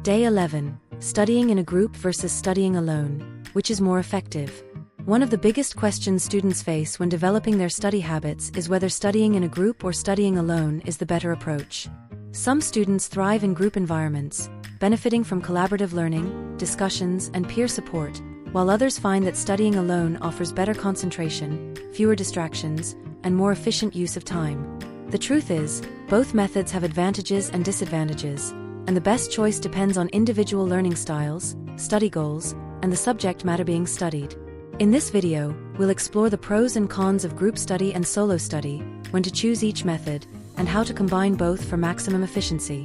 Day 11. Studying in a group versus studying alone. Which is more effective? One of the biggest questions students face when developing their study habits is whether studying in a group or studying alone is the better approach. Some students thrive in group environments, benefiting from collaborative learning, discussions, and peer support, while others find that studying alone offers better concentration, fewer distractions, and more efficient use of time. The truth is, both methods have advantages and disadvantages, and the best choice depends on individual learning styles, study goals, and the subject matter being studied. In this video, we'll explore the pros and cons of group study and solo study, when to choose each method, and how to combine both for maximum efficiency.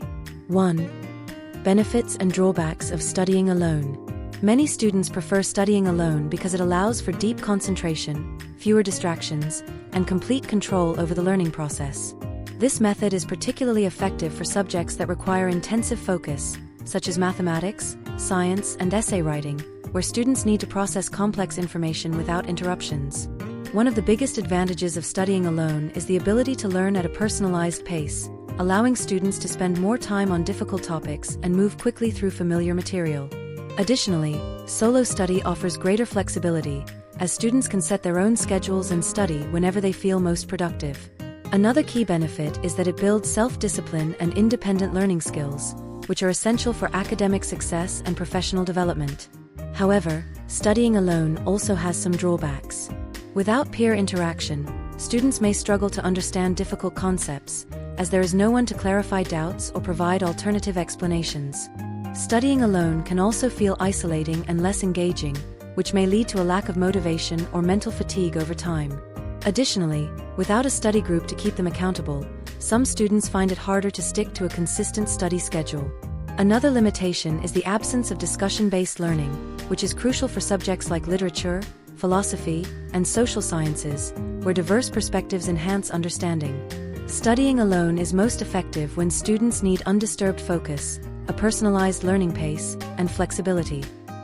1. Benefits and drawbacks of studying alone. Many students prefer studying alone because it allows for deep concentration, fewer distractions, and complete control over the learning process. This method is particularly effective for subjects that require intensive focus, such as mathematics, science, and essay writing, where students need to process complex information without interruptions. One of the biggest advantages of studying alone is the ability to learn at a personalized pace, allowing students to spend more time on difficult topics and move quickly through familiar material. Additionally, solo study offers greater flexibility, as students can set their own schedules and study whenever they feel most productive. Another key benefit is that it builds self-discipline and independent learning skills, which are essential for academic success and professional development. However, studying alone also has some drawbacks. Without peer interaction, students may struggle to understand difficult concepts, as there is no one to clarify doubts or provide alternative explanations. Studying alone can also feel isolating and less engaging, which may lead to a lack of motivation or mental fatigue over time. Additionally, without a study group to keep them accountable, some students find it harder to stick to a consistent study schedule. Another limitation is the absence of discussion-based learning, which is crucial for subjects like literature, philosophy, and social sciences, where diverse perspectives enhance understanding. Studying alone is most effective when students need undisturbed focus, a personalized learning pace, and flexibility.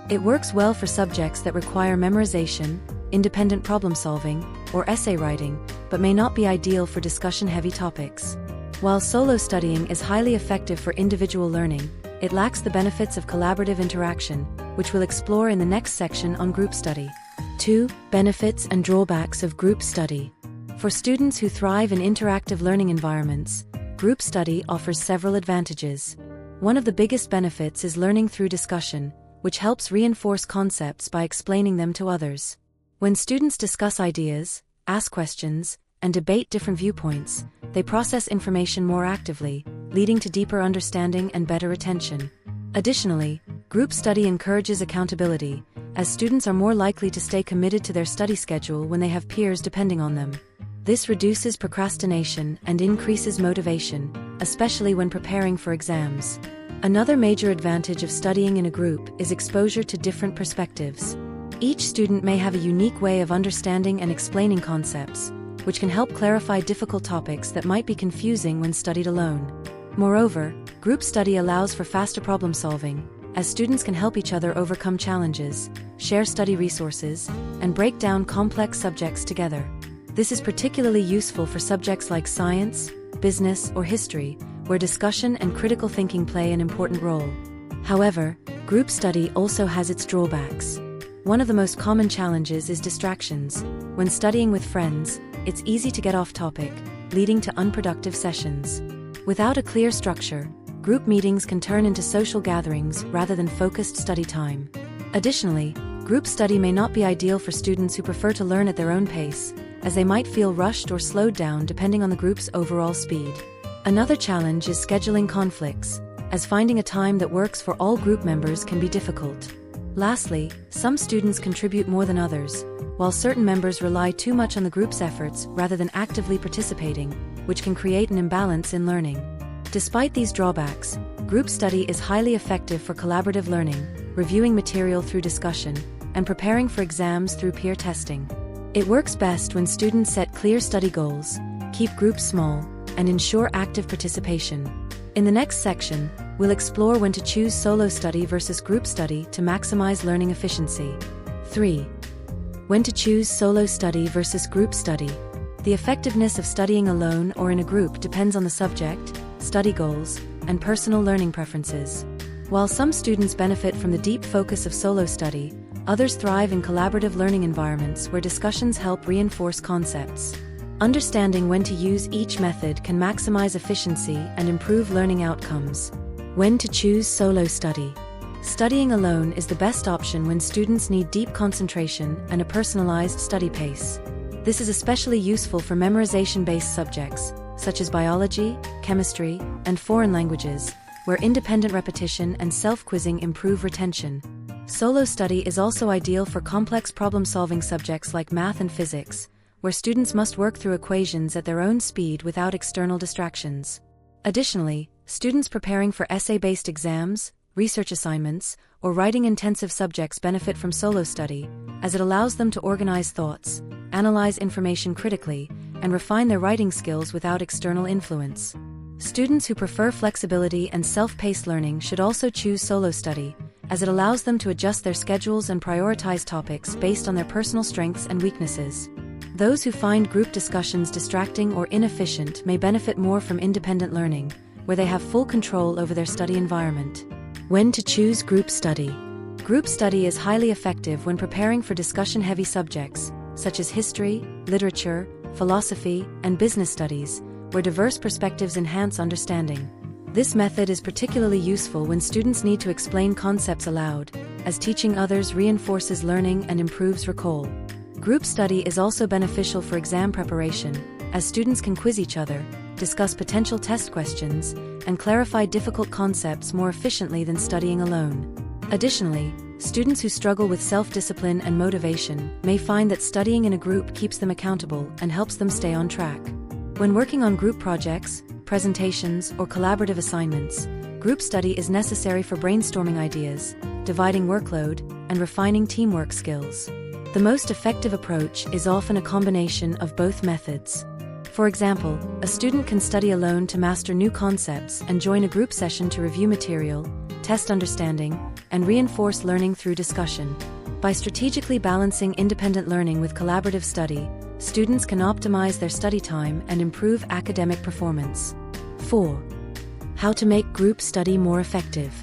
It works well for subjects that require memorization, independent problem-solving, or essay writing, but may not be ideal for discussion-heavy topics. While solo studying is highly effective for individual learning, it lacks the benefits of collaborative interaction, which we'll explore in the next section on group study. 2. Benefits and drawbacks of group study. For students who thrive in interactive learning environments, group study offers several advantages. One of the biggest benefits is learning through discussion, which helps reinforce concepts by explaining them to others. When students discuss ideas, ask questions, and debate different viewpoints, they process information more actively, leading to deeper understanding and better retention. Additionally, group study encourages accountability, as students are more likely to stay committed to their study schedule when they have peers depending on them. This reduces procrastination and increases motivation, especially when preparing for exams. Another major advantage of studying in a group is exposure to different perspectives. Each student may have a unique way of understanding and explaining concepts, which can help clarify difficult topics that might be confusing when studied alone. Moreover, group study allows for faster problem solving, as students can help each other overcome challenges, share study resources, and break down complex subjects together. This is particularly useful for subjects like science, business, or history, where discussion and critical thinking play an important role. However, group study also has its drawbacks. One of the most common challenges is distractions. When studying with friends, it's easy to get off topic, leading to unproductive sessions. Without a clear structure, group meetings can turn into social gatherings rather than focused study time. Additionally, group study may not be ideal for students who prefer to learn at their own pace, as they might feel rushed or slowed down depending on the group's overall speed. Another challenge is scheduling conflicts, as finding a time that works for all group members can be difficult. Lastly, some students contribute more than others, while certain members rely too much on the group's efforts rather than actively participating, which can create an imbalance in learning. Despite these drawbacks, group study is highly effective for collaborative learning, reviewing material through discussion, and preparing for exams through peer testing. It works best when students set clear study goals, keep groups small, and ensure active participation. In the next section, we'll explore when to choose solo study versus group study to maximize learning efficiency. 3. When to choose solo study versus group study. The effectiveness of studying alone or in a group depends on the subject, study goals, and personal learning preferences. While some students benefit from the deep focus of solo study, others thrive in collaborative learning environments where discussions help reinforce concepts. Understanding when to use each method can maximize efficiency and improve learning outcomes. When to choose solo study. Studying alone is the best option when students need deep concentration and a personalized study pace. This is especially useful for memorization-based subjects, such as biology, chemistry, and foreign languages, where independent repetition and self-quizzing improve retention. Solo study is also ideal for complex problem-solving subjects like math and physics, where students must work through equations at their own speed without external distractions. Additionally, students preparing for essay-based exams, research assignments, or writing-intensive subjects benefit from solo study, as it allows them to organize thoughts, analyze information critically, and refine their writing skills without external influence. Students who prefer flexibility and self-paced learning should also choose solo study, as it allows them to adjust their schedules and prioritize topics based on their personal strengths and weaknesses. Those who find group discussions distracting or inefficient may benefit more from independent learning, where they have full control over their study environment. When to choose group study. Group study is highly effective when preparing for discussion-heavy subjects, such as history, literature, philosophy, and business studies, where diverse perspectives enhance understanding. This method is particularly useful when students need to explain concepts aloud, as teaching others reinforces learning and improves recall. Group study is also beneficial for exam preparation, as students can quiz each other, discuss potential test questions, and clarify difficult concepts more efficiently than studying alone. Additionally, students who struggle with self-discipline and motivation may find that studying in a group keeps them accountable and helps them stay on track. When working on group projects, presentations, or collaborative assignments, group study is necessary for brainstorming ideas, dividing workload, and refining teamwork skills. The most effective approach is often a combination of both methods. For example, a student can study alone to master new concepts and join a group session to review material, test understanding, and reinforce learning through discussion. By strategically balancing independent learning with collaborative study, students can optimize their study time and improve academic performance. 4. How to make group study more effective.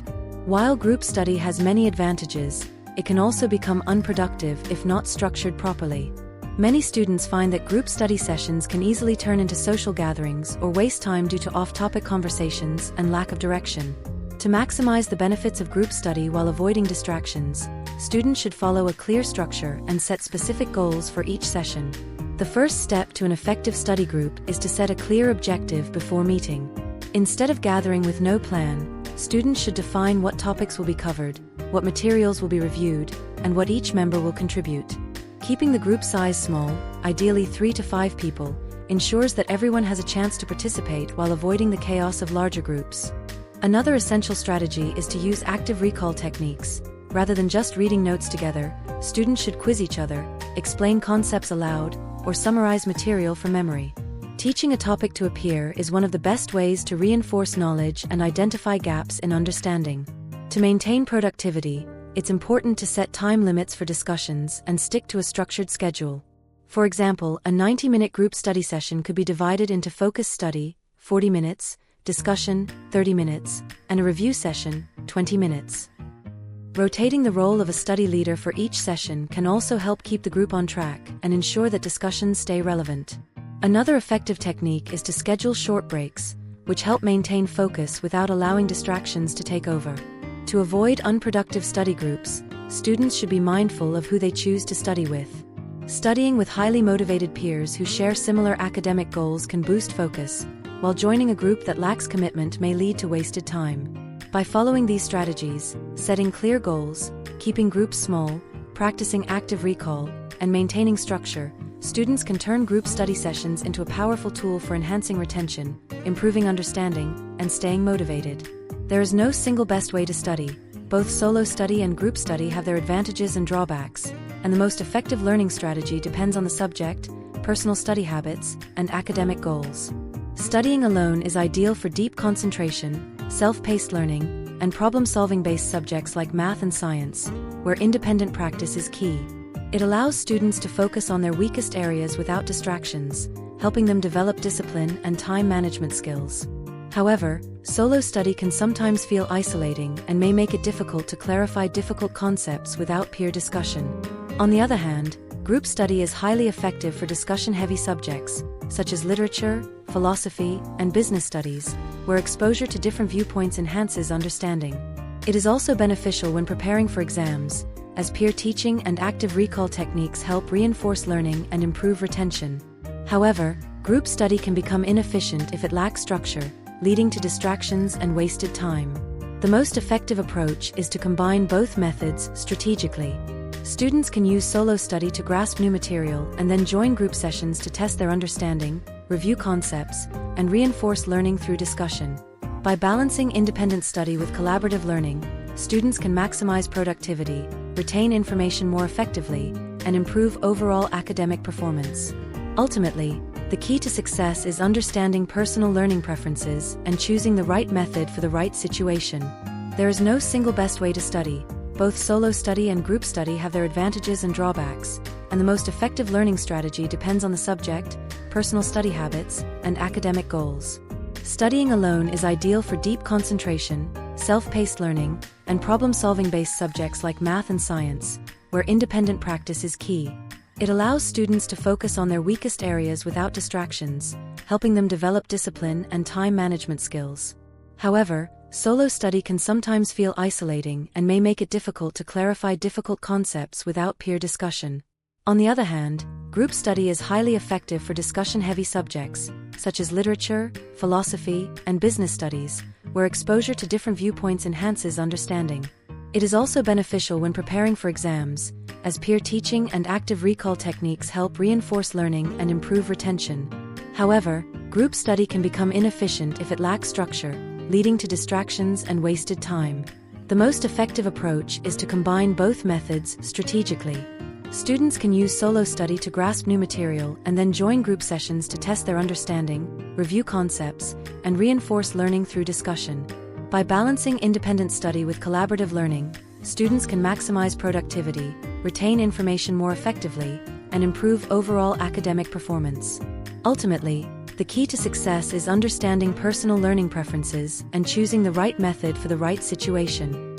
While group study has many advantages, it can also become unproductive if not structured properly. Many students find that group study sessions can easily turn into social gatherings or waste time due to off-topic conversations and lack of direction. To maximize the benefits of group study while avoiding distractions, students should follow a clear structure and set specific goals for each session. The first step to an effective study group is to set a clear objective before meeting. Instead of gathering with no plan, students should define what topics will be covered, what materials will be reviewed, and what each member will contribute. Keeping the group size small, ideally 3 to 5 people, ensures that everyone has a chance to participate while avoiding the chaos of larger groups. Another essential strategy is to use active recall techniques. Rather than just reading notes together, students should quiz each other, explain concepts aloud, or summarize material from memory. Teaching a topic to a peer is one of the best ways to reinforce knowledge and identify gaps in understanding. To maintain productivity, it's important to set time limits for discussions and stick to a structured schedule. For example, a 90-minute group study session could be divided into focus study, 40 minutes, discussion, 30 minutes, and a review session, 20 minutes. Rotating the role of a study leader for each session can also help keep the group on track and ensure that discussions stay relevant. Another effective technique is to schedule short breaks, which help maintain focus without allowing distractions to take over. To avoid unproductive study groups, students should be mindful of who they choose to study with. Studying with highly motivated peers who share similar academic goals can boost focus, while joining a group that lacks commitment may lead to wasted time. By following these strategies, setting clear goals, keeping groups small, practicing active recall, and maintaining structure, students can turn group study sessions into a powerful tool for enhancing retention, improving understanding, and staying motivated. There is no single best way to study. Both solo study and group study have their advantages and drawbacks, and the most effective learning strategy depends on the subject, personal study habits, and academic goals. Studying alone is ideal for deep concentration, self-paced learning, and problem-solving based subjects like math and science, where independent practice is key. It allows students to focus on their weakest areas without distractions, helping them develop discipline and time management skills. However, solo study can sometimes feel isolating and may make it difficult to clarify difficult concepts without peer discussion. On the other hand, group study is highly effective for discussion-heavy subjects, such as literature, philosophy, and business studies, where exposure to different viewpoints enhances understanding. It is also beneficial when preparing for exams, as peer teaching and active recall techniques help reinforce learning and improve retention. However, group study can become inefficient if it lacks structure, leading to distractions and wasted time. The most effective approach is to combine both methods strategically. Students can use solo study to grasp new material and then join group sessions to test their understanding, review concepts, and reinforce learning through discussion. By balancing independent study with collaborative learning, students can maximize productivity, retain information more effectively, and improve overall academic performance. Ultimately, the key to success is understanding personal learning preferences and choosing the right method for the right situation. There is no single best way to study. Both solo study and group study have their advantages and drawbacks, and the most effective learning strategy depends on the subject, personal study habits, and academic goals. Studying alone is ideal for deep concentration, self-paced learning, and problem-solving based subjects like math and science, where independent practice is key. It allows students to focus on their weakest areas without distractions, helping them develop discipline and time management skills. However, solo study can sometimes feel isolating and may make it difficult to clarify difficult concepts without peer discussion. On the other hand, group study is highly effective for discussion-heavy subjects, such as literature, philosophy, and business studies, where exposure to different viewpoints enhances understanding. It is also beneficial when preparing for exams, as peer teaching and active recall techniques help reinforce learning and improve retention. However, group study can become inefficient if it lacks structure, leading to distractions and wasted time. The most effective approach is to combine both methods strategically. Students can use solo study to grasp new material and then join group sessions to test their understanding, review concepts, and reinforce learning through discussion. By balancing independent study with collaborative learning, students can maximize productivity, retain information more effectively, and improve overall academic performance. Ultimately, the key to success is understanding personal learning preferences and choosing the right method for the right situation.